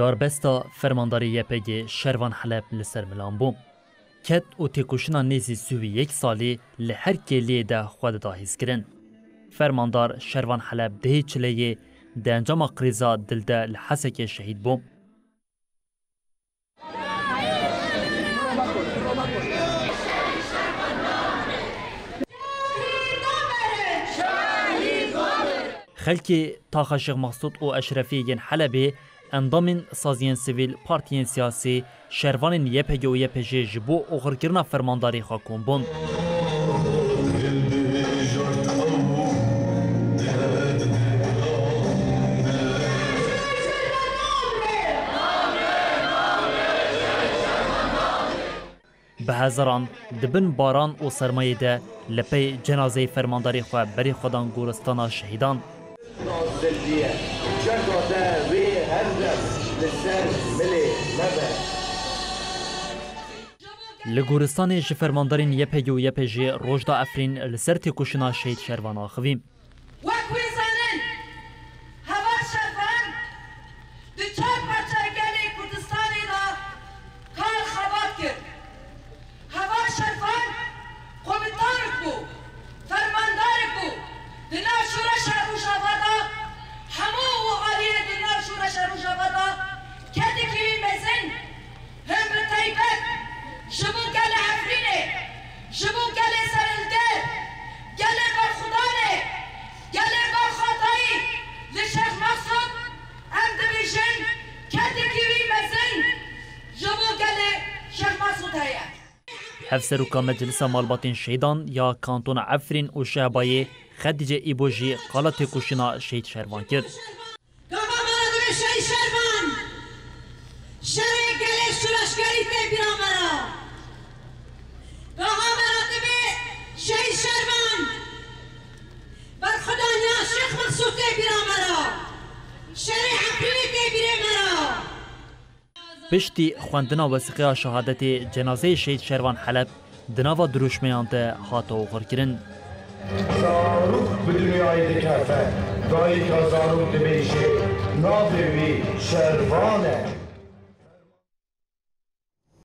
داربستا فرمانداری یپگ شروان حلب لسر ملان بوم. کت و تکوشنا نیزی سوی یک سالی لحر کلیه ده خود داهیز کرن. فرماندار شروان حلب دهی چلیه ده انجام قریزا دلده لحسک شهید بوم. خلکی تاخا شیخ مقصود و اشرفی ین حلبی اندامین سازین سیویل پارتین سیاسی شروان یپگ و یپج جبو اغرگرنا فرمانداری خاکون بون. به هزاران دبن باران و سرمایه ده لپی جنازه فرمانداری خواه بری خودان گورستان شهیدان. لگورستان فرماندارین یپگ و یپج روجدا افرین لسر تکوشنا شهید شروان آخویم. هفسروکا مجلس مالباتین شهیدان یا کانتون عفرین و شعبای خدیجه ایبوجی قالا تکوشنا شهید شروان کرد. پشتی خواندنا وثیقه شهادت جنازه شهید شروان حلب دناوا دروشمیان ده هاتو غرگرن. زاروک به دنیای دکرفه دایی که زاروک دمیشه نابوی شروانه.